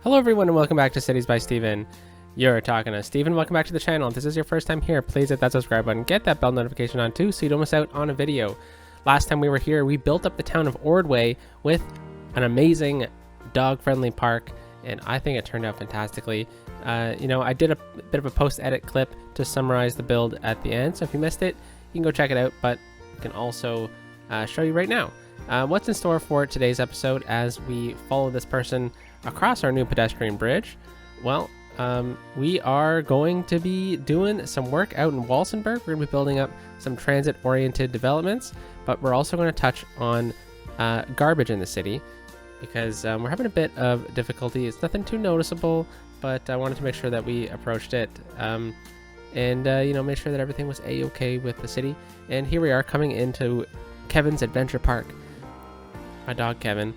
Hello everyone and welcome back to Cities by Steven. You're talking to Steven. Welcome back to the channel. If this is your first time here, please hit that subscribe button. Get that bell notification on too so you don't miss out on a video. Last time we were here, we built up the town of Ordway with an amazing dog-friendly park, and I think it turned out fantastically. I did a bit of a post-edit clip to summarize the build at the end, so if you missed it, you can go check it out, but I can also show you right now. What's in store for today's episode as we follow this person across our new pedestrian bridge? Well, we are going to be doing some work out in Walsenberg. We're going to be building up some transit-oriented developments, but we're also going to touch on garbage in the city because we're having a bit of difficulty. It's nothing too noticeable, but I wanted to make sure that we approached it and make sure that everything was a-okay with the city. And here we are coming into Kevin's Adventure Park. My dog Kevin,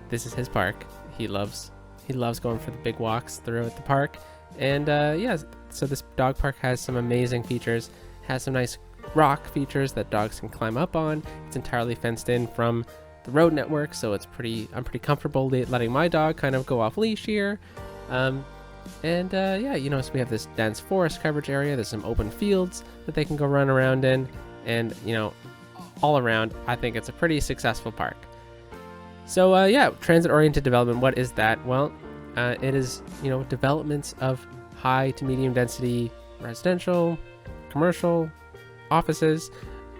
this is his park. He loves going for the big walks throughout the park. And so this dog park has some amazing features, has some nice rock features that dogs can climb up on. It's entirely fenced in from the road network, so I'm pretty comfortable letting my dog kind of go off leash here. So we have this dense forest coverage area. There's some open fields that they can go run around in, and all around, I think it's a pretty successful park. So transit-oriented development, what is that? Well, it is, developments of high to medium density residential, commercial, offices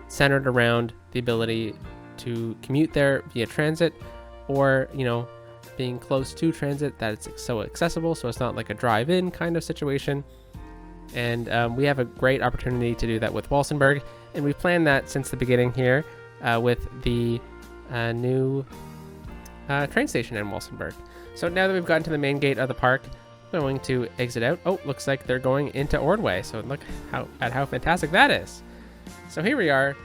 centered around the ability to commute there via transit, or, being close to transit that it's so accessible, so it's not like a drive-in kind of situation. And we have a great opportunity to do that with Walsenberg, and we planned that since the beginning here with the new train station in Walsenberg. So now that we've gotten to the main gate of the park, we're going to exit out. Oh, looks like they're going into Ordway, so look at how fantastic that is. So here we are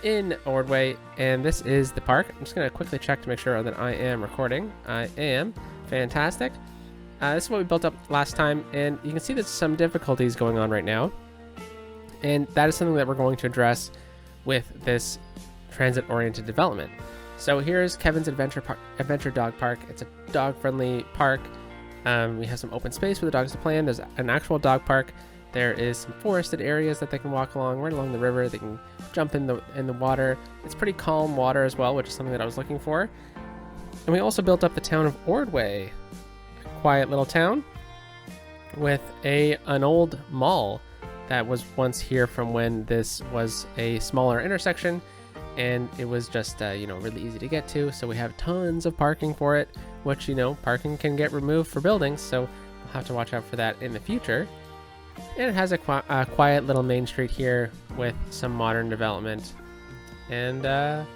in Ordway, and this is the park. I'm just going to quickly check to make sure that I am recording. I am. Fantastic. This is what we built up last time, and you can see there's some difficulties going on right now, and that is something that we're going to address with this transit-oriented development. So here's Kevin's Adventure Dog Park. It's a dog-friendly park. We have some open space for the dogs to play in. There's an actual dog park. There is some forested areas that they can walk along right along the river. They can jump in the water. It's pretty calm water as well, which is something that I was looking for. And we also built up the town of Ordway, a quiet little town with an old mall that was once here from when this was a smaller intersection. And it was just, really easy to get to. So we have tons of parking for it, which, parking can get removed for buildings. So we'll have to watch out for that in the future. And it has a quiet little main street here with some modern development. And I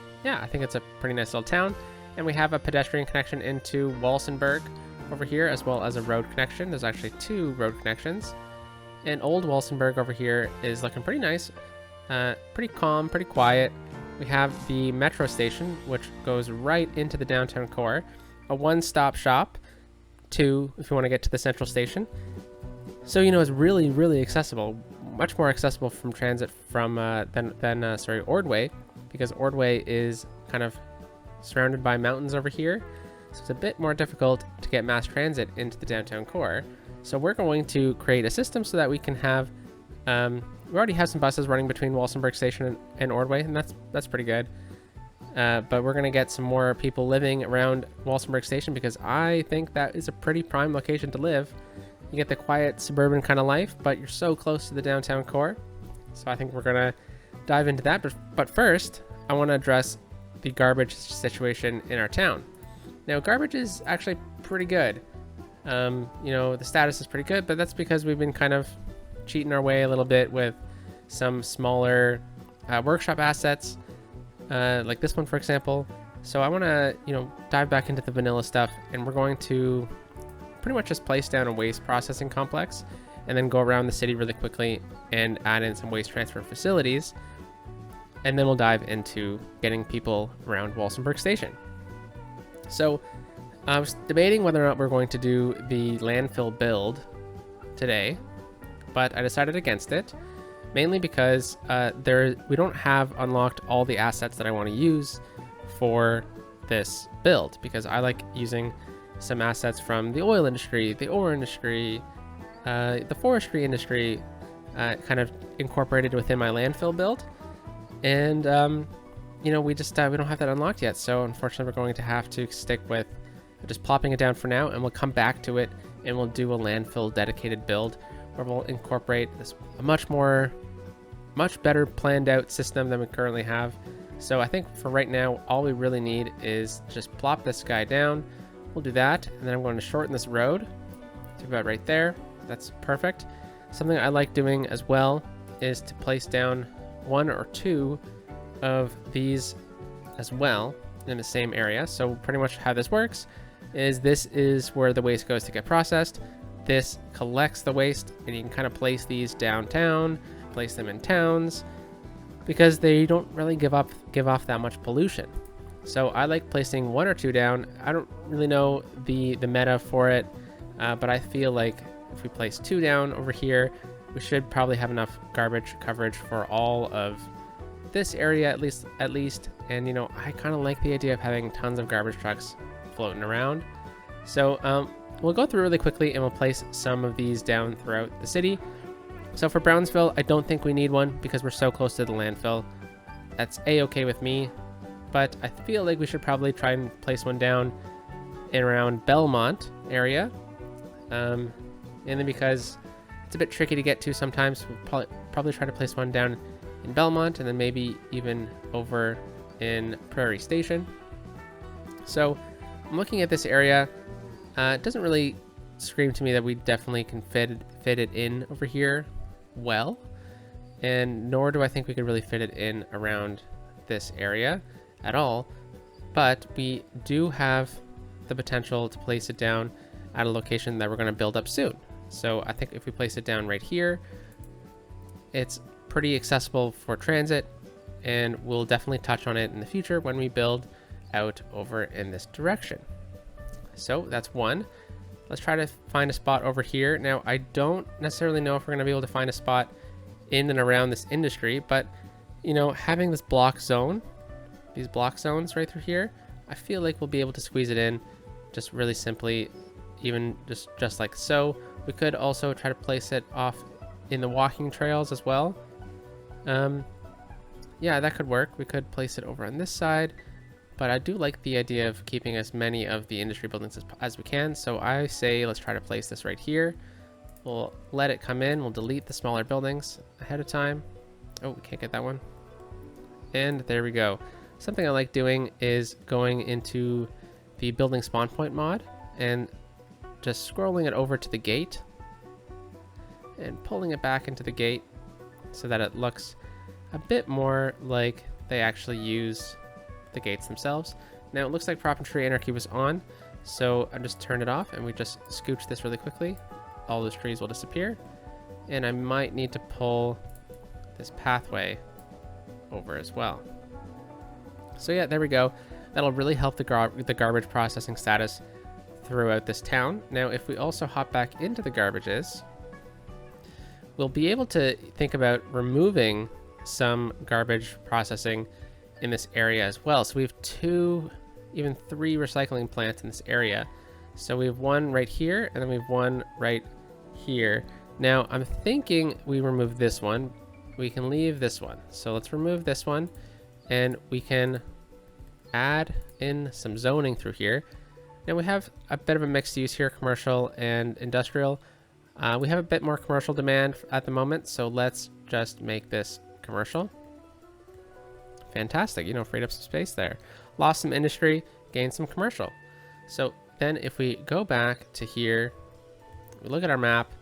think it's a pretty nice little town. And we have a pedestrian connection into Walsenberg over here, as well as a road connection. There's actually two road connections. And old Walsenberg over here is looking pretty nice, pretty calm, pretty quiet. We have the metro station, which goes right into the downtown core. A one-stop shop, if you want to get to the central station. So, it's really, really accessible. Much more accessible from transit than Ordway, because Ordway is kind of surrounded by mountains over here. So it's a bit more difficult to get mass transit into the downtown core. So we're going to create a system so that we can have... we already have some buses running between Walsenberg Station and Ordway, and that's pretty good. But we're going to get some more people living around Walsenberg Station because I think that is a pretty prime location to live. You get the quiet suburban kind of life, but you're so close to the downtown core. So I think we're going to dive into that. But first, I want to address the garbage situation in our town. Now, garbage is actually pretty good. The status is pretty good, but that's because we've been kind of cheating our way a little bit with some smaller workshop assets, like this one, for example. So I want to, dive back into the vanilla stuff, and we're going to pretty much just place down a waste processing complex and then go around the city really quickly and add in some waste transfer facilities. And then we'll dive into getting people around Walsenberg Station. So I was debating whether or not we're going to do the landfill build today, but I decided against it, mainly because we don't have unlocked all the assets that I want to use for this build, because I like using some assets from the oil industry, the ore industry, the forestry industry, kind of incorporated within my landfill build. And you know, we don't have that unlocked yet, so unfortunately we're going to have to stick with just plopping it down for now, and we'll come back to it and we'll do a landfill dedicated build where we'll incorporate this a much better planned out system than we currently have. So I think for right now, all we really need is just plop this guy down. We'll do that, and then I'm going to shorten this road to about right there. That's perfect. Something I like doing as well is to place down 1 or 2 of these as well in the same area. So pretty much how this works is this is where the waste goes to get processed. This collects the waste, and you can kind of place these downtown, place them in towns, because they don't really give off that much pollution. So I like placing 1 or 2 down. I don't really know the meta for it, but I feel like if we place 2 down over here, we should probably have enough garbage coverage for all of this area at least. And you know, I kind of like the idea of having tons of garbage trucks floating around. So we'll go through really quickly and we'll place some of these down throughout the city. So for Brownsville, I don't think we need one because we're so close to the landfill. That's a-okay with me, but I feel like we should probably try and place one down in around Belmont area. And then because it's a bit tricky to get to sometimes, we'll probably try to place one down in Belmont, and then maybe even over in Prairie Station. So I'm looking at this area. It doesn't really scream to me that we definitely can fit it in over here well, and nor do I think we could really fit it in around this area at all. But we do have the potential to place it down at a location that we're going to build up soon. So I think if we place it down right here, it's pretty accessible for transit, and we'll definitely touch on it in the future when we build out over in this direction. So that's one. Let's try to find a spot over here. Now, I don't necessarily know if we're going to be able to find a spot in and around this industry, but you know, having this block zone, these block zones right through here, I feel like we'll be able to squeeze it in just really simply, even just like so. We could also try to place it off in the walking trails as well. Yeah, that could work. We could place it over on this side, but I do like the idea of keeping as many of the industry buildings as we can. So I say let's try to place this right here. We'll let it come in. We'll delete the smaller buildings ahead of time. Oh, we can't get that one. And there we go. Something I like doing is going into the building spawn point mod and just scrolling it over to the gate and pulling it back into the gate so that it looks a bit more like they actually use the gates themselves. Now it looks like Prop and Tree Anarchy was on, so I just turned it off and we just scooch this really quickly. All those trees will disappear, and I might need to pull this pathway over as well. So yeah, there we go. That'll really help the garbage processing status throughout this town. Now if we also hop back into the garbages, we'll be able to think about removing some garbage processing in this area as well. So we have 2, even 3 recycling plants in this area. So we have one right here, and then we have one right here. Now I'm thinking we remove this one. We can leave this one. So let's remove this one, and we can add in some zoning through here. Now we have a bit of a mixed use here, commercial and industrial. We have a bit more commercial demand at the moment, so let's just make this commercial. Fantastic, you know, freed up some space there. Lost some industry, gained some commercial. So then if we go back to here, we look at our map,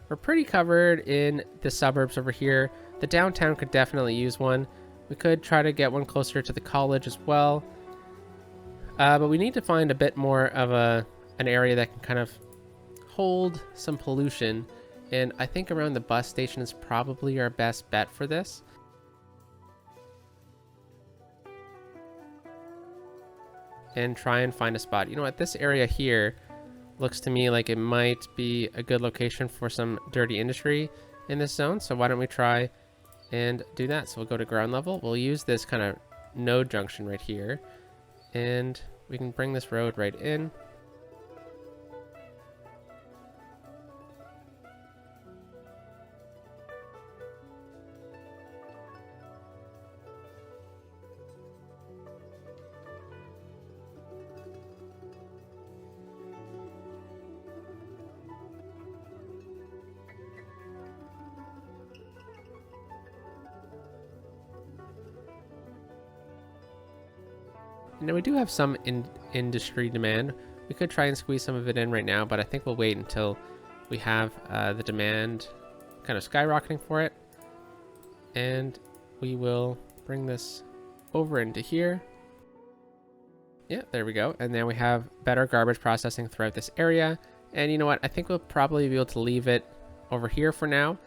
we're pretty covered in the suburbs over here. The downtown could definitely use one. We could try to get one closer to the college as well. But we need to find a bit more of an area that can kind of hold some pollution. And I think around the bus station is probably our best bet for this. And try and find a spot. You know what, this area here looks to me like it might be a good location for some dirty industry in this zone. So why don't we try and do that? So we'll go to ground level. We'll use this kind of node junction right here, and we can bring this road right in. Now we do have some industry demand. We could try and squeeze some of it in right now, but I think we'll wait until we have the demand kind of skyrocketing for it. And we will bring this over into here. Yeah, there we go. And then we have better garbage processing throughout this area. And you know what? I think we'll probably be able to leave it over here for now.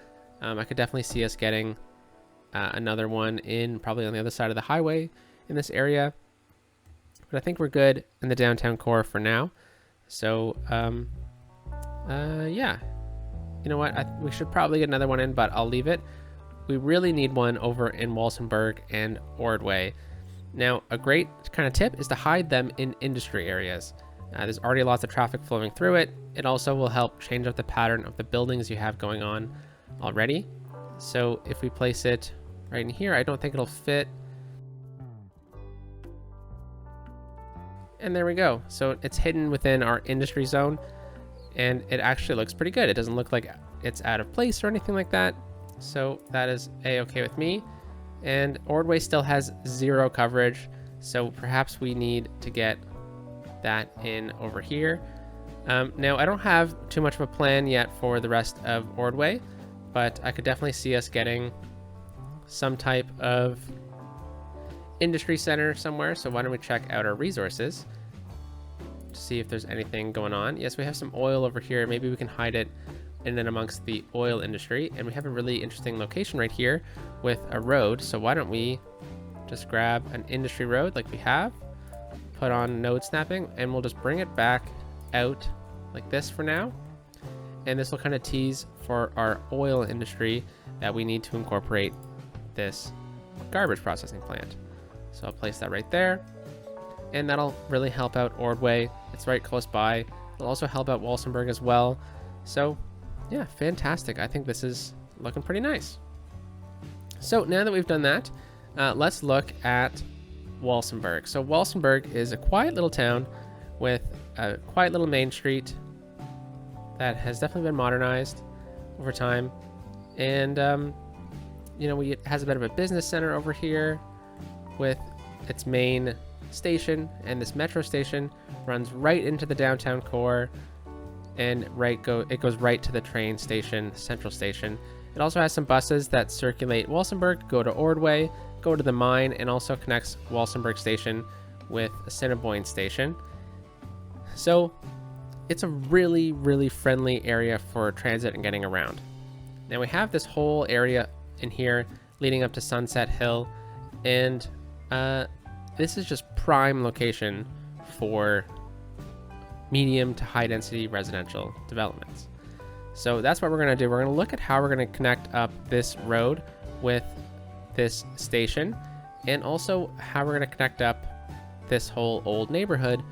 I could definitely see us getting another one in probably on the other side of the highway in this area. But I think we're good in the downtown core for now. So, yeah. You know what? We should probably get another one in, but I'll leave it. We really need one over in Walsenberg and Ordway. Now, a great kind of tip is to hide them in industry areas. There's already lots of traffic flowing through it. It also will help change up the pattern of the buildings you have going on already. So if we place it right in here, I don't think it'll fit. And there we go. So it's hidden within our industry zone, and it actually looks pretty good. It doesn't look like it's out of place or anything like that. So that is a-okay with me. And Ordway still has 0 coverage, so perhaps we need to get that in over here. Now I don't have too much of a plan yet for the rest of Ordway, but I could definitely see us getting some type of industry center somewhere. So why don't we check out our resources to see if there's anything going on. Yes, we have some oil over here. Maybe we can hide it in and amongst the oil industry. And we have a really interesting location right here with a road. So why don't we just grab an industry road like we have, put on node snapping, and we'll just bring it back out like this for now. And this will kind of tease for our oil industry that we need to incorporate this garbage processing plant. So I'll place that right there, and that'll really help out Ordway. It's right close by. It'll also help out Walsenberg as well. So yeah, fantastic. I think this is looking pretty nice. So now that we've done that, let's look at Walsenberg. So Walsenberg is a quiet little town with a quiet little main street that has definitely been modernized over time. And, you know, it has a bit of a business center over here with its main station, and this metro station runs right into the downtown core, and it goes right to the train station, central station. It also has some buses that circulate Walsenberg, go to Ordway, go to the mine, and also connects Walsenberg Station with Assiniboine Station. So it's a really, really friendly area for transit and getting around. Now we have this whole area in here leading up to Sunset Hill, and this is just prime location for medium to high density residential developments. So that's what we're going to do. We're going to look at how we're going to connect up this road with this station, and also how we're going to connect up this whole old neighborhood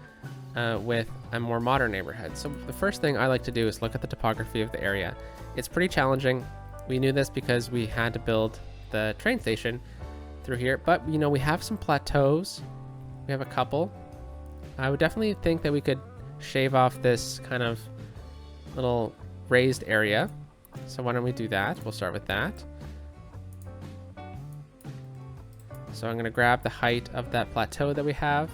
with a more modern neighborhood. So the first thing I like to do is look at the topography of the area. It's pretty challenging. We knew this because we had to build the train station through here, but you know, we have some plateaus. We have a couple. I would definitely think that we could shave off this kind of little raised area. So why don't we do that? We'll start with that. So I'm going to grab the height of that plateau that we have.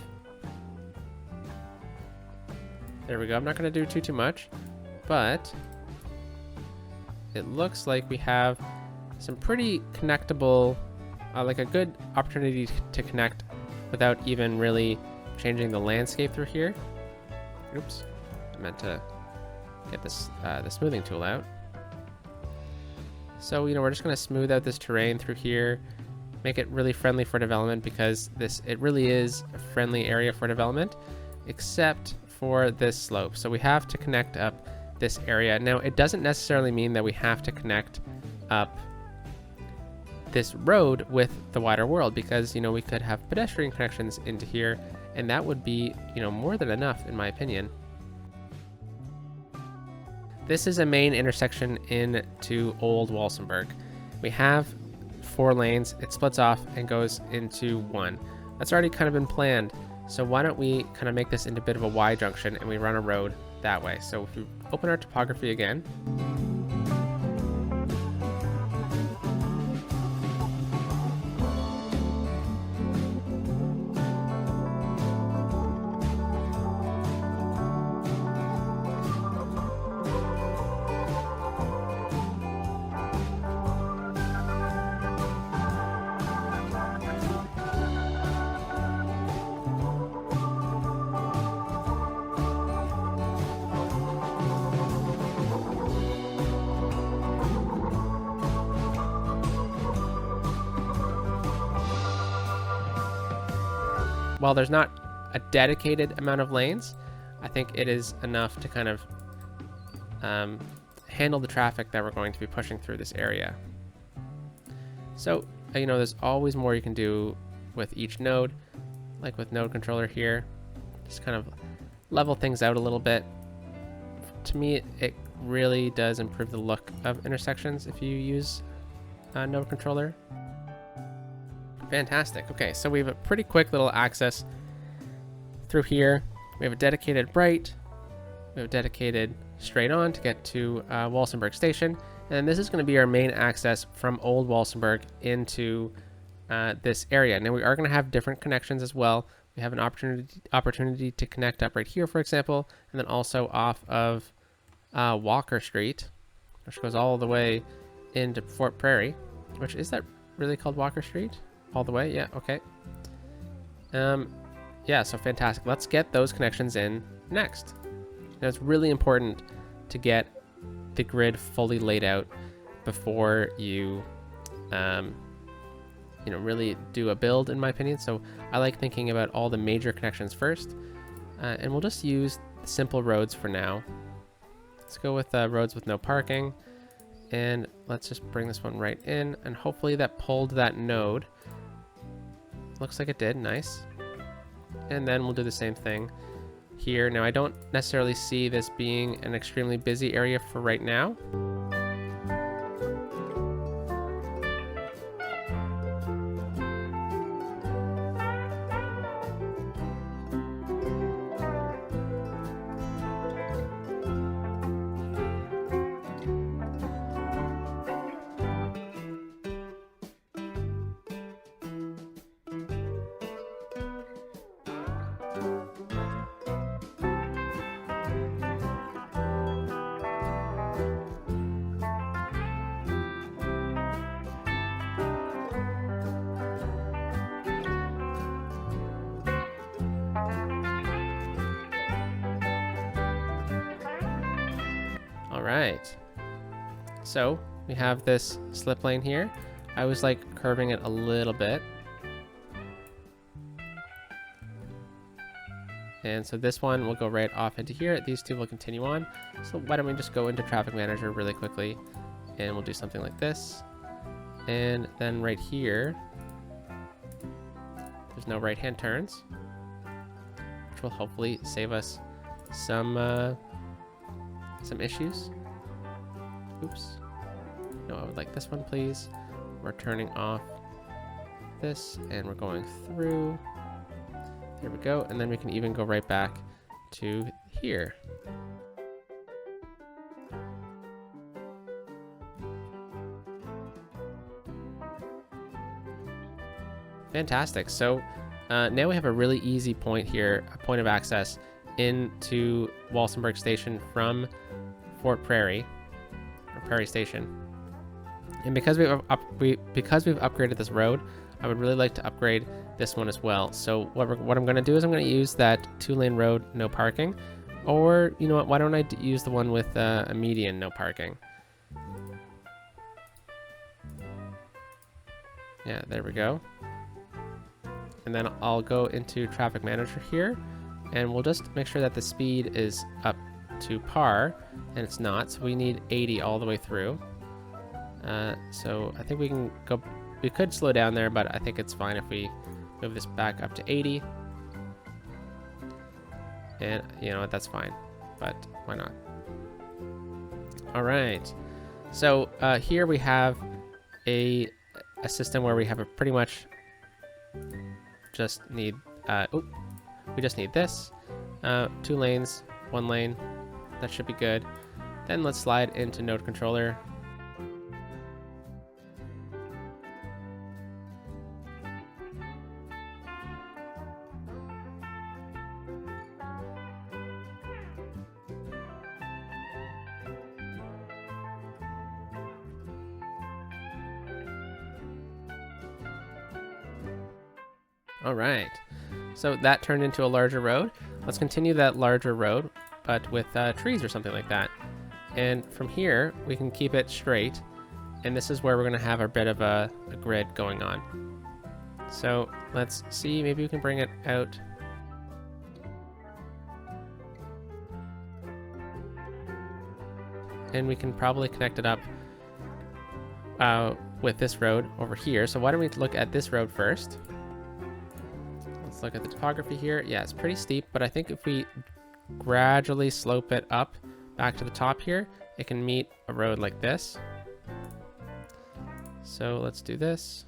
There we go. I'm not going to do too much, but it looks like we have some pretty connectable, like a good opportunity to connect without even really changing the landscape through here. Oops, I meant to get this the smoothing tool out. So, you know, we're just going to smooth out this terrain through here, make it really friendly for development, because it really is a friendly area for development, except for this slope. So we have to connect up this area. Now, it doesn't necessarily mean that we have to connect up this road with the wider world, because, you know, we could have pedestrian connections into here, and that would be, you know, more than enough in my opinion. This is a main intersection into Old Walsenberg. We have 4 lanes. It splits off and goes into 1. That's already kind of been planned. So why don't we kind of make this into a bit of a Y junction, and we run a road that way. So if we open our topography again, while there's not a dedicated amount of lanes, I think it is enough to kind of handle the traffic that we're going to be pushing through this area. So, you know, there's always more you can do with each node, like with node controller here. Just kind of level things out a little bit. To me, it really does improve the look of intersections if you use node controller. Fantastic. Okay, so we have a pretty quick little access through here. We have a dedicated bright. We have a dedicated straight on to get to Walsenberg Station. And this is going to be our main access from Old Walsenberg into this area. Now we are going to have different connections as well. We have an opportunity to connect up right here, for example, and then also off of Walker Street, which goes all the way into Fort Prairie. Which, is that really called Walker Street? All the way? Yeah, okay. Yeah, so fantastic. Let's get those connections in next. Now it's really important to get the grid fully laid out before you you know, really do a build, in my opinion. So I like thinking about all the major connections first, and we'll just use simple roads for now. Let's go with roads with no parking, and let's just bring this one right in, and hopefully that pulled that node. Looks like it did. Nice. And then we'll do the same thing here. Now I don't necessarily see this being an extremely busy area for right now. All right, so we have this slip lane here. I was like curving it a little bit. And so this one will go right off into here. These two will continue on. So why don't we just go into Traffic Manager really quickly, and we'll do something like this. And then right here, there's no right-hand turns, which will hopefully save us some issues. Oops. No, I would like this one, please. We're turning off this, and we're going through. There we go. And then we can even go right back to here. Fantastic. So now we have a really easy point here, a point of access into Walsenberg Station from Fort Prairie, or Prairie Station. And because we've upgraded this road, I would really like to upgrade this one as well. So what I'm going to do is I'm going to use that 2-lane road, no parking, or you know what? Why don't I use the one with a median, no parking? Yeah, there we go. And then I'll go into Traffic Manager here, and we'll just make sure that the speed is up to par, and it's not, so we need 80 all the way through. So I think we can go, we could slow down there, but I think it's fine if we move this back up to 80. And you know what, that's fine, but why not? All right, so here we have a system where we have a pretty much just need we just need this 2 lanes, 1 lane. That should be good. Then let's slide into node controller. All right, so that turned into a larger road. Let's continue that larger road, but with trees or something like that. And from here, we can keep it straight. And this is where we're gonna have our bit of a grid going on. So let's see, maybe we can bring it out. And we can probably connect it up with this road over here. So why don't we look at this road first? Let's look at the topography here. Yeah, it's pretty steep, but I think if we gradually slope it up back to the top here, it can meet a road like this. So let's do this.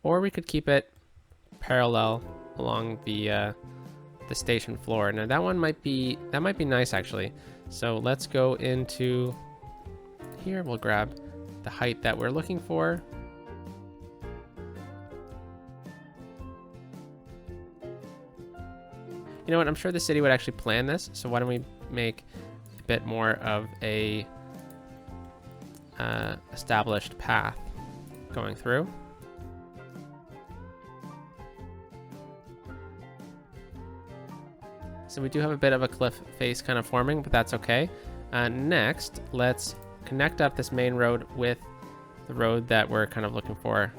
Or we could keep it parallel along the station floor. Now that might be nice actually. So let's go into here. We'll grab the height that we're looking for. You know what? I'm sure the city would actually plan this. So why don't we make a bit more of a established path going through. So we do have a bit of a cliff face kind of forming, but that's okay. Next, let's connect up this main road with the road that we're kind of looking for.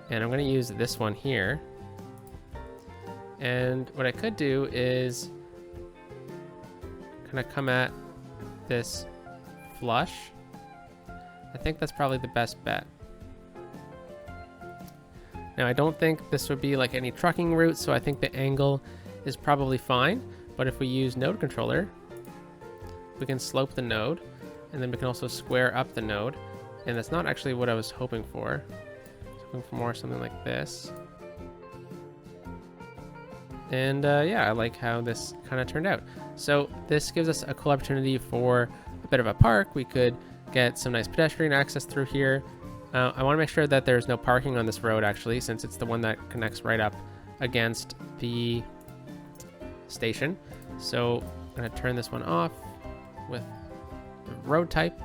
And I'm going to use this one here. And what I could do is kind of come at this flush. I think that's probably the best bet. Now, I don't think this would be like any trucking route, so I think the angle is probably fine. But if we use node controller, we can slope the node, and then we can also square up the node. And that's not actually what I was hoping for. I was hoping for more something like this. And yeah, I like how this kind of turned out. So this gives us a cool opportunity for a bit of a park. We could get some nice pedestrian access through here. I want to make sure that there's no parking on this road actually, since it's the one that connects right up against the station. So I'm going to turn this one off with the road type.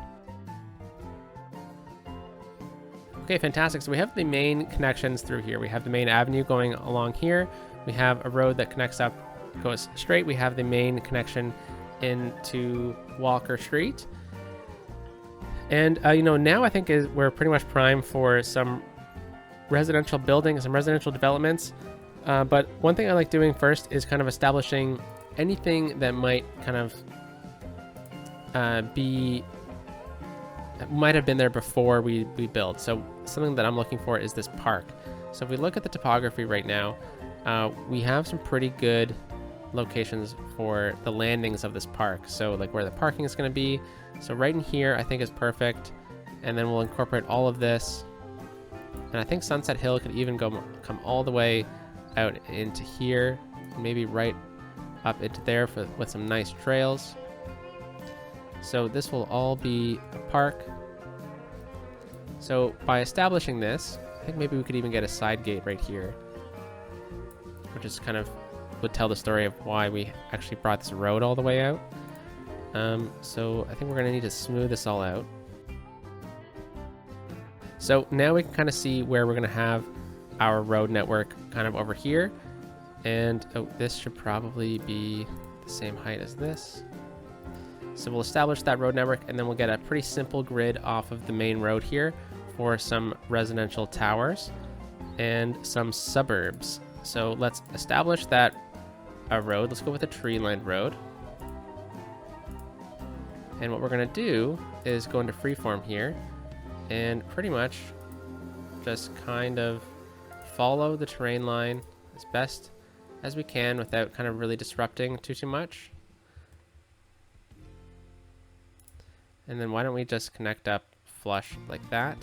Okay, fantastic. So we have the main connections through here. We have the main avenue going along here. We have a road that connects up, goes straight. We have the main connection into Walker Street. And, you know, now I think we're pretty much primed for some residential building, some residential developments. But one thing I like doing first is kind of establishing anything that might kind of might have been there before we build. So something that I'm looking for is this park. So if we look at the topography right now, we have some pretty good locations for the landings of this park. So like where the parking is going to be. So right in here, I think is perfect. And then we'll incorporate all of this. And I think Sunset Hill could even come all the way out into here, maybe right up into there with some nice trails. So this will all be a park. So by establishing this, I think maybe we could even get a side gate right here, which is kind of would tell the story of why we actually brought this road all the way out. So I think we're gonna need to smooth this all out. So now we can kind of see where we're gonna have our road network kind of over here. And oh, this should probably be the same height as this. So we'll establish that road network, and then we'll get a pretty simple grid off of the main road here for some residential towers and some suburbs. So let's establish that road. Let's go with a tree-lined road. And what we're gonna do is go into freeform here and pretty much just kind of follow the terrain line as best as we can without kind of really disrupting too much. And then why don't we just connect up flush like that?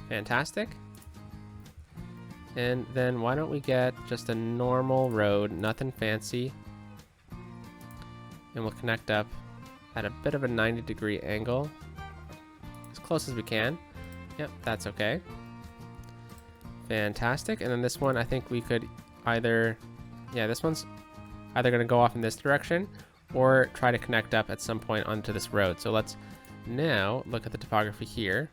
Fantastic. And then why don't we get just a normal road, nothing fancy. And we'll connect up at a bit of a 90-degree angle, as close as we can. Yep, that's okay. Fantastic. And then this one, I think we could either, yeah, this one's either going to go off in this direction or try to connect up at some point onto this road. So let's now look at the topography here.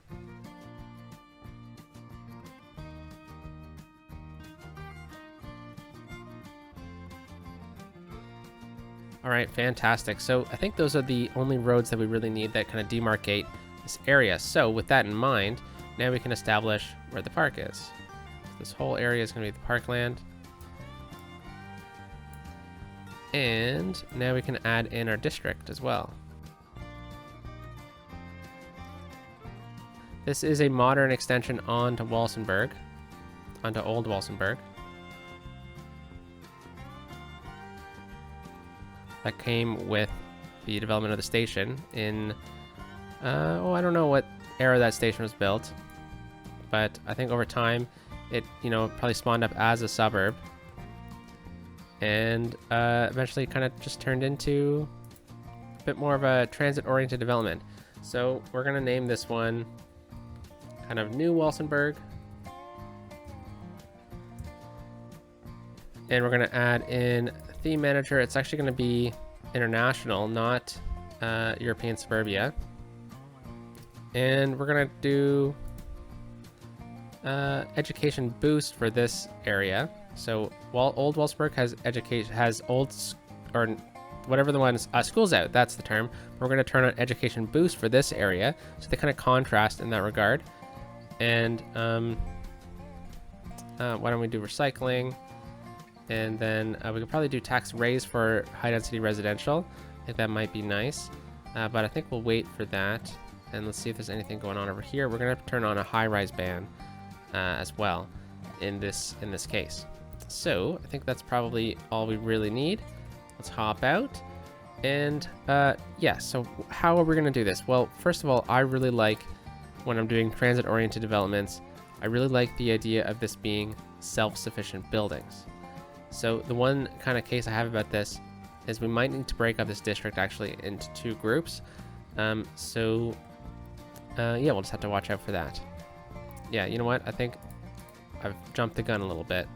All right, fantastic. So I think those are the only roads that we really need that kind of demarcate this area. So with that in mind, now we can establish where the park is. This whole area is going to be the parkland. And now we can add in our district as well. This is a modern extension onto Walsenberg, onto Old Walsenberg. That came with the development of the station in, I don't know what era that station was built, but I think over time it, probably spawned up as a suburb, and eventually kind of just turned into a bit more of a transit-oriented development. So we're gonna name this one kind of New Walsenberg, and we're gonna add in theme manager. It's actually gonna be international, not European suburbia, and we're gonna do education boost for this area. So Old Walsenberg has education, has old, or whatever the ones, schools out, that's the term. We're going to turn on education boost for this area, so they kind of contrast in that regard. And why don't we do recycling, and then we could probably do tax raise for high density residential. I think that might be nice, but I think we'll wait for that, and let's see if there's anything going on over here. We're going to turn on a high-rise ban as well in this case. So I think that's probably all we really need. Let's hop out, and yeah, so how are we going to do this? Well, first of all, I really like, when I'm doing transit-oriented developments, I really like the idea of this being self-sufficient buildings. So the one kind of case I have about this is we might need to break up this district actually into two groups. Yeah, we'll just have to watch out for that. Yeah, you know what? I think I've jumped the gun a little bit.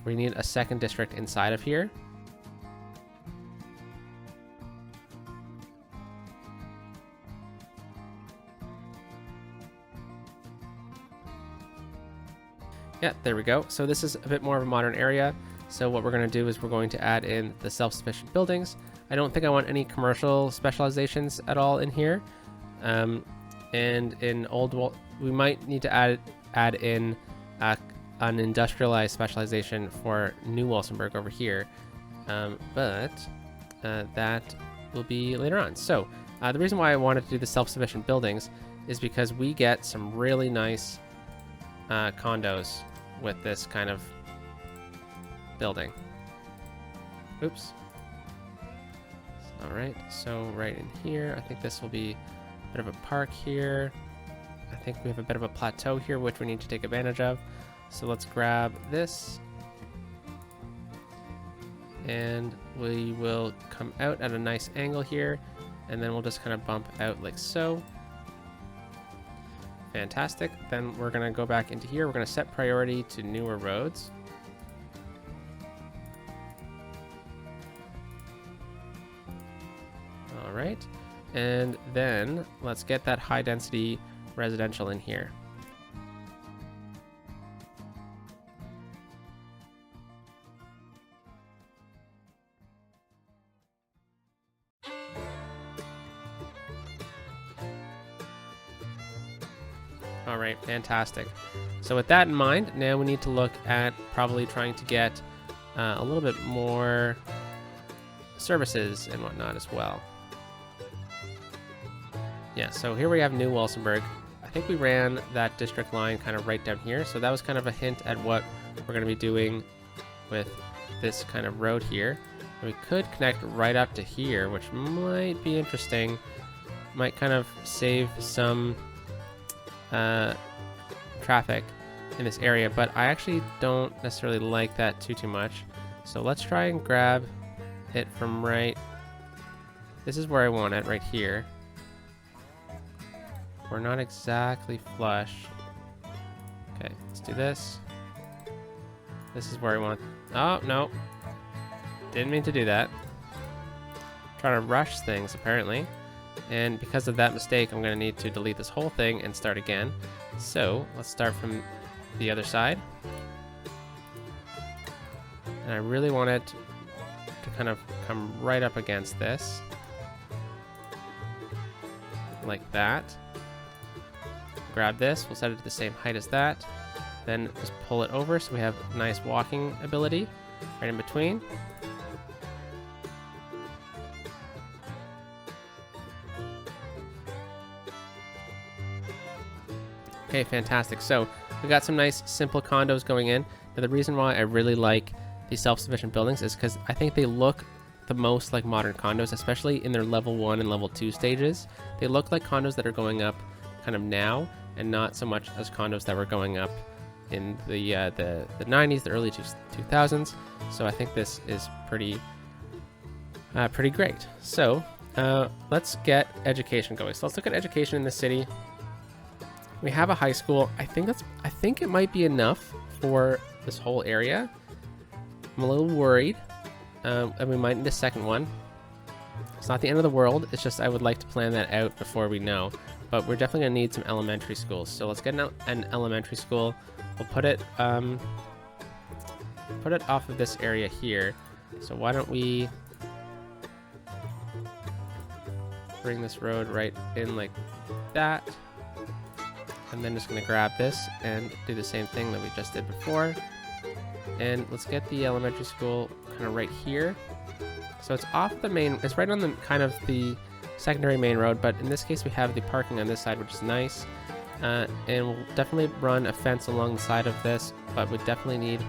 We need a second district inside of here. Yeah, there we go. So this is a bit more of a modern area. So what we're going to do is we're going to add in the self-sufficient buildings. I don't think I want any commercial specializations at all in here. And in we might need to add in an industrialized specialization for New Walsenberg over here, but that will be later on. So the reason why I wanted to do the self-sufficient buildings is because we get some really nice condos with this kind of building. Oops. All right, so right in here, I think this will be a bit of a park here. I think we have a bit of a plateau here, which we need to take advantage of. So let's grab this, and we will come out at a nice angle here, and then we'll just kind of bump out like so. Fantastic. Then we're going to go back into here. We're going to set priority to newer roads. All right. And then let's get that high density residential in here. All right, fantastic. So with that in mind, now we need to look at probably trying to get a little bit more services and whatnot as well. Yeah, so here we have New Walsenberg. I think we ran that district line kind of right down here, so that was kind of a hint at what we're going to be doing with this kind of road here. And we could connect right up to here, which might be interesting. Might kind of save some traffic in this area, but I actually don't necessarily like that too much. So let's try and grab it from right. This is where I want it, right here. We're not exactly flush. Okay, let's do this. This is where I want. Oh no, didn't mean to do that. Trying to rush things apparently. And because of that mistake, I'm going to need to delete this whole thing and start again. So let's start from the other side. And I really want it to kind of come right up against this. Like that. grab this. We'll set it to the same height as that. Then just pull it over so we have nice walking ability right in between. Okay, fantastic. So we got some nice simple condos going in. Now the reason why I really like these self-sufficient buildings is because I think they look the most like modern condos, especially in their level 1 and level 2 stages. They look like condos that are going up kind of now, and not so much as condos that were going up in the 90s, the early 2000s. So I think this is pretty great. So let's get education going. So let's look at education in the city. We have a high school. I think it might be enough for this whole area. I'm a little worried, and we might need a second one. It's not the end of the world. It's just I would like to plan that out before we know. But we're definitely gonna need some elementary schools. So let's get an elementary school. We'll put it off of this area here. So why don't we bring this road right in like that? And then just gonna grab this and do the same thing that we just did before. And let's get the elementary school kind of right here. So it's off the main, it's right on the kind of the secondary main road, but in this case we have the parking on this side, which is nice. And we'll definitely run a fence along the side of this, but we definitely need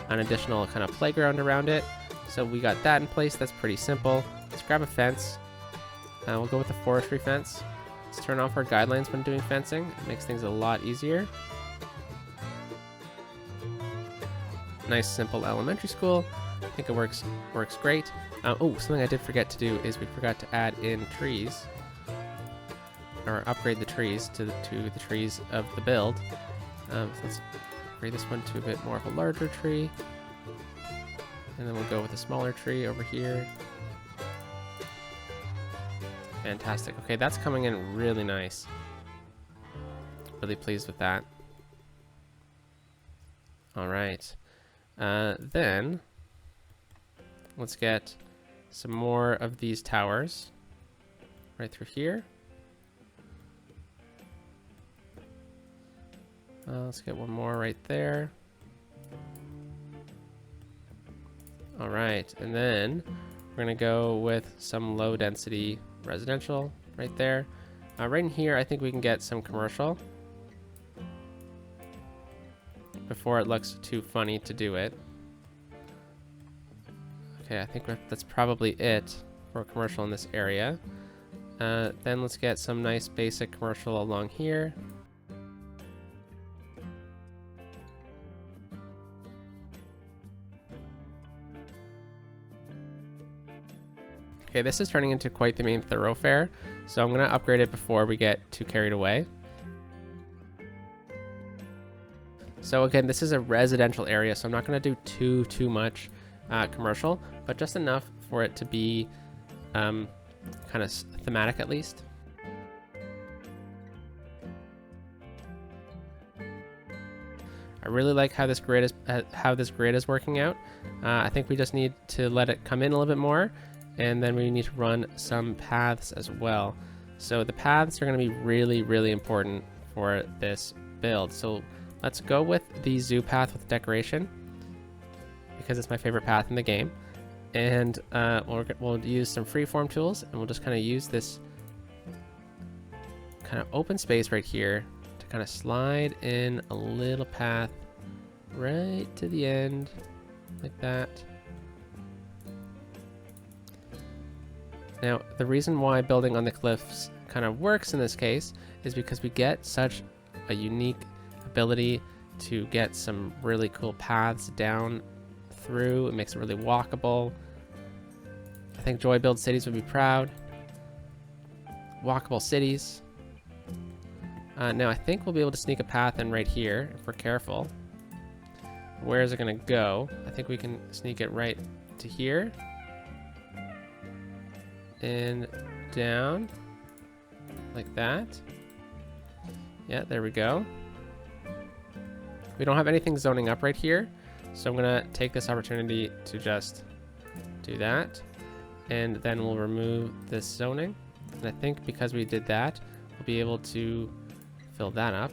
an additional kind of playground around it. So we got that in place. That's pretty simple. Let's grab a fence. We'll go with the forestry fence. Let's turn off our guidelines when doing fencing. It makes things a lot easier. Nice simple elementary school. I think it works great. Oh, something I did forget to do is we forgot to add in trees, or upgrade the trees to the trees of the build. So let's upgrade this one to a bit more of a larger tree, and then we'll go with a smaller tree over here. Fantastic. Okay, that's coming in really nice. Really pleased with that. All right. Then let's get some more of these towers right through here. Let's get one more right there. All right, and then we're gonna go with some low density residential right there. Right in here, I think we can get some commercial before it looks too funny to do it. Okay, I think that's probably it for commercial in this area. Then let's get some nice basic commercial along here. Okay, this is turning into quite the main thoroughfare, so I'm going to upgrade it before we get too carried away. So again, this is a residential area, so I'm not going to do too much commercial, but just enough for it to be kind of thematic at least. I really like how this grid is working out. I think we just need to let it come in a little bit more, and then we need to run some paths as well. So the paths are going to be really, really important for this build. So let's go with the zoo path with decoration, because it's my favorite path in the game. And we'll use some freeform tools, and we'll just kind of use this kind of open space right here to kind of slide in a little path right to the end, like that. Now, the reason why building on the cliffs kind of works in this case is because we get such a unique ability to get some really cool paths down through. It makes it really walkable. I think Joy Build Cities would be proud. Walkable cities. Now I think we'll be able to sneak a path in right here if we're careful. Where is it going to go? I think we can sneak it right to here. And down. Like that. Yeah, there we go. We don't have anything zoning up right here, so I'm gonna take this opportunity to just do that, and then we'll remove this zoning. And I think because we did that, we'll be able to fill that up.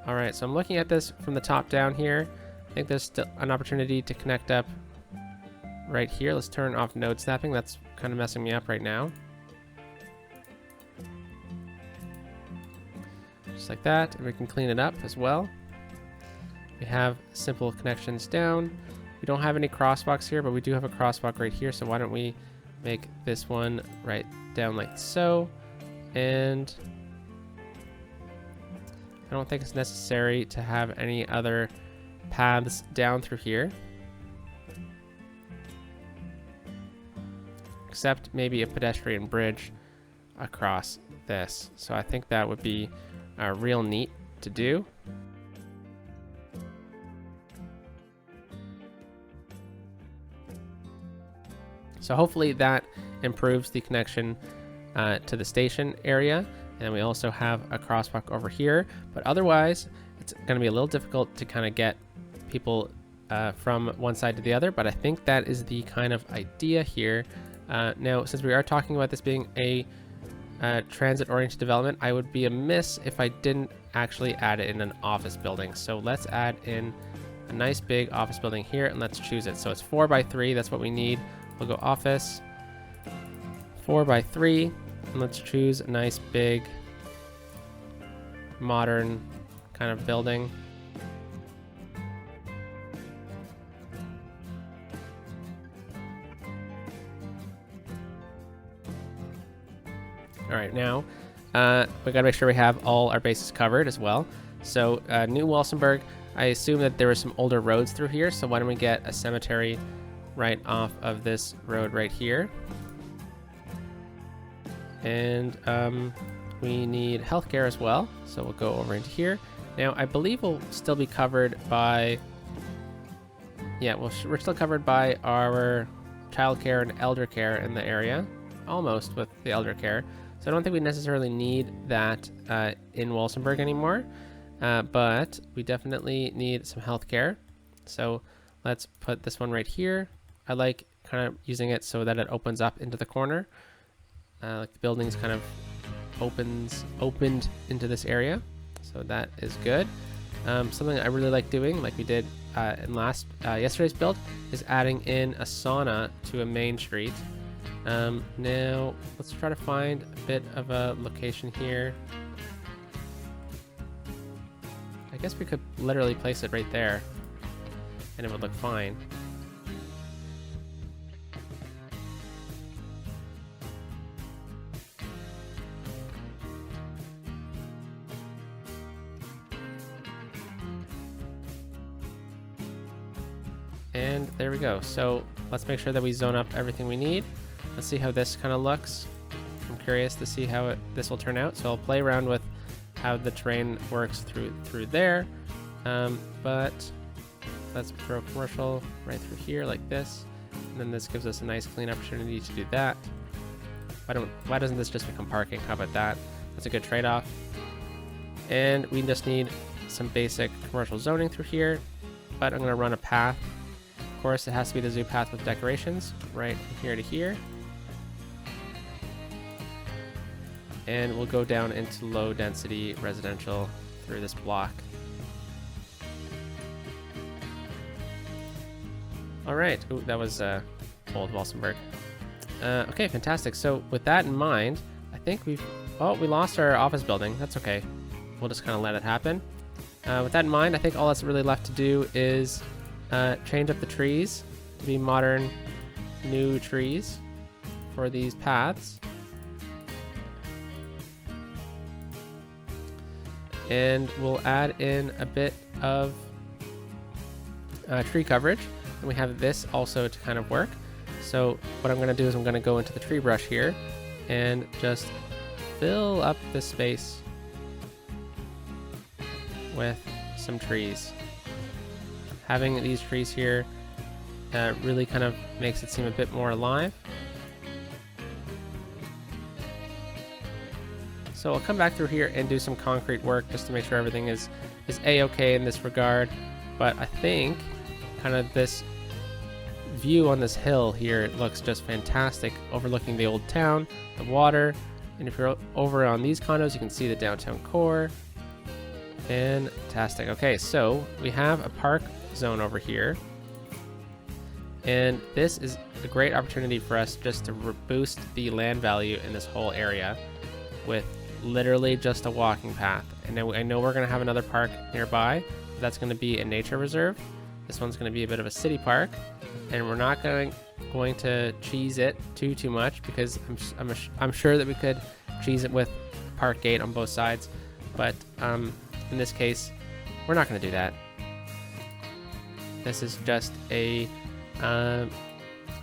All right, so I'm looking at this from the top down here. I think there's still an opportunity to connect up right here. Let's turn off node snapping. That's kind of messing me up right now. Just like that, and we can clean it up as well. We have simple connections down. We don't have any crosswalks here, but we do have a crosswalk right here. So why don't we make this one right down like so. And I don't think it's necessary to have any other paths down through here. Except maybe a pedestrian bridge across this. So I think that would be real neat to do. So hopefully that improves the connection to the station area. And we also have a crosswalk over here, but otherwise it's going to be a little difficult to kind of get people from one side to the other, but I think that is the kind of idea here. Now, since we are talking about this being a transit-oriented development, I would be amiss if I didn't actually add it in an office building. So let's add in a nice big office building here, and let's choose it. So it's 4x3, that's what we need. We'll go office, 4x3. And let's choose a nice big modern kind of building. All right, now we gotta make sure we have all our bases covered as well. So New Walsenberg, I assume that there were some older roads through here. So why don't we get a cemetery right off of this road right here? And we need healthcare as well, so we'll go over into here. Now, I believe we'll still be covered by, yeah, we're still covered by our childcare and elder care in the area, almost with the elder care. So I don't think we necessarily need that in Walsenberg anymore, but we definitely need some healthcare. So let's put this one right here. I like kind of using it so that it opens up into the corner. Like the building's kind of opened into this area, so that is good. Something I really like doing, like we did in yesterday's build, is adding in a sauna to a main street. Now let's try to find a bit of a location here. I guess we could literally place it right there, and it would look fine. And there we go. So let's make sure that we zone up everything we need. Let's see how this kind of looks. I'm curious to see how this will turn out. So I'll play around with how the terrain works through there. But let's throw a commercial right through here like this. And then this gives us a nice clean opportunity to do that. Why doesn't this just become parking? How about that? That's a good trade-off. And we just need some basic commercial zoning through here. But I'm going to run a path. Of course, it has to be the zoo path with decorations right from here to here. And we'll go down into low density residential through this block. All right. Ooh, that was old Walsenberg. Okay, fantastic. So with that in mind, I think we lost our office building. That's okay. We'll just kind of let it happen. With that in mind, I think all that's really left to do is change up the trees to be modern, new trees for these paths. And we'll add in a bit of tree coverage. And we have this also to kind of work. So what I'm going to do is I'm going to go into the tree brush here and just fill up this space with some trees. Having these trees here really kind of makes it seem a bit more alive. So I'll come back through here and do some concrete work just to make sure everything is a-okay in this regard. But I think kind of this view on this hill here, it looks just fantastic, overlooking the old town, the water, and if you're over on these condos, you can see the downtown core. Fantastic. Okay, so we have a park zone over here, and this is a great opportunity for us just to boost the land value in this whole area with literally just a walking path. And I know we're going to have another park nearby. That's going to be a nature reserve. This one's going to be a bit of a city park, and we're not going to cheese it too much, because I'm sure that we could cheese it with park gate on both sides, but in this case we're not going to do that. This is just a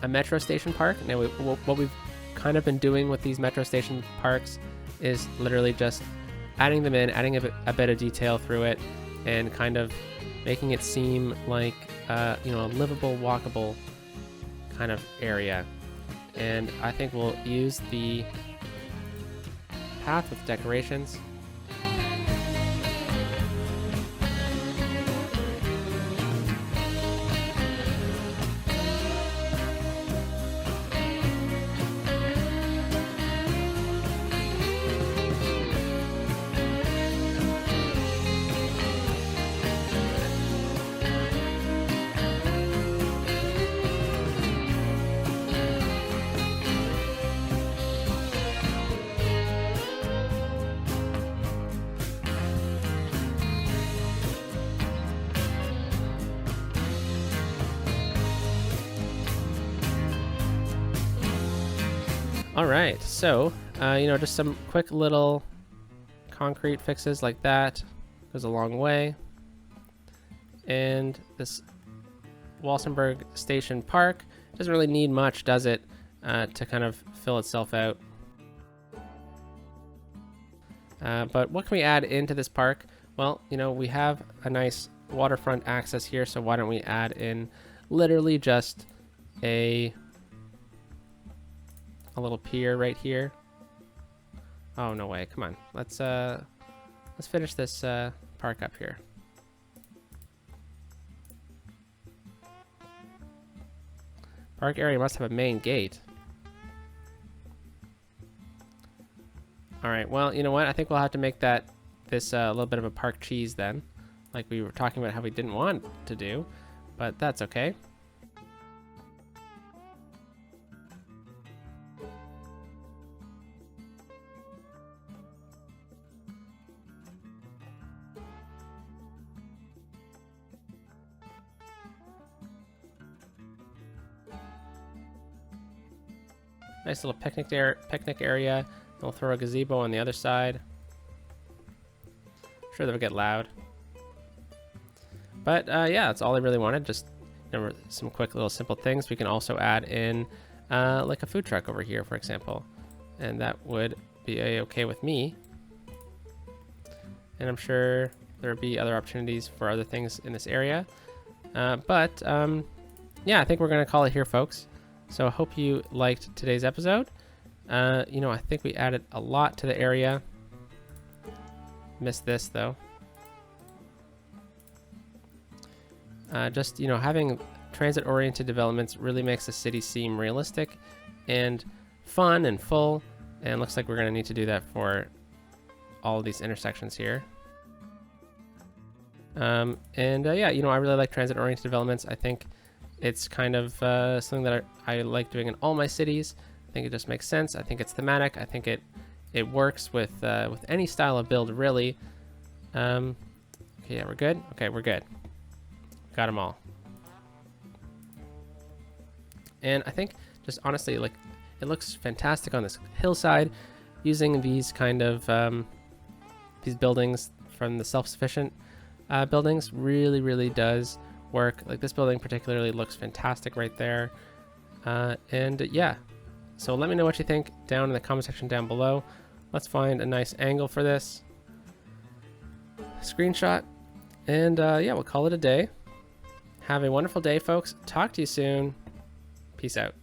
metro station park. Now what we've kind of been doing with these metro station parks is literally just adding them in, adding a bit of detail through it, and kind of making it seem like a livable, walkable kind of area. And I think we'll use the path with decorations. All right, so just some quick little concrete fixes like that goes a long way. And this Walsenberg Station Park doesn't really need much, does it, to kind of fill itself out. But what can we add into this park? Well, we have a nice waterfront access here, so why don't we add in literally just a little pier right here. Oh, no way. Come on. Let's finish this park up here. Park area must have a main gate. All right. Well, you know what? I think we'll have to make this a little bit of a park cheese then, like we were talking about how we didn't want to do, but that's okay. Nice little picnic area. We'll throw a gazebo on the other side. I'm sure that'll get loud. But yeah, that's all I really wanted. Just some quick little simple things. We can also add in like a food truck over here, for example, and that would be okay with me. And I'm sure there would be other opportunities for other things in this area. But yeah, I think we're gonna call it here, folks. So I hope you liked today's episode. I think we added a lot to the area. Missed this though. Just having transit-oriented developments really makes the city seem realistic and fun and full. And looks like we're gonna need to do that for all of these intersections here. Yeah, I really like transit-oriented developments. I think it's kind of something that I like doing in all my cities. I think it just makes sense. I think it's thematic. I think it works with any style of build, really. Okay, yeah, we're good. Okay, we're good. Got them all. And I think just honestly, like, it looks fantastic on this hillside, using these kind of these buildings from the self-sufficient buildings really does work. Like, this building particularly looks fantastic right there. Yeah, so let me know what you think down in the comment section down below. Let's find a nice angle for this screenshot, and yeah, we'll call it a day. Have a wonderful day, folks. Talk to you soon. Peace out.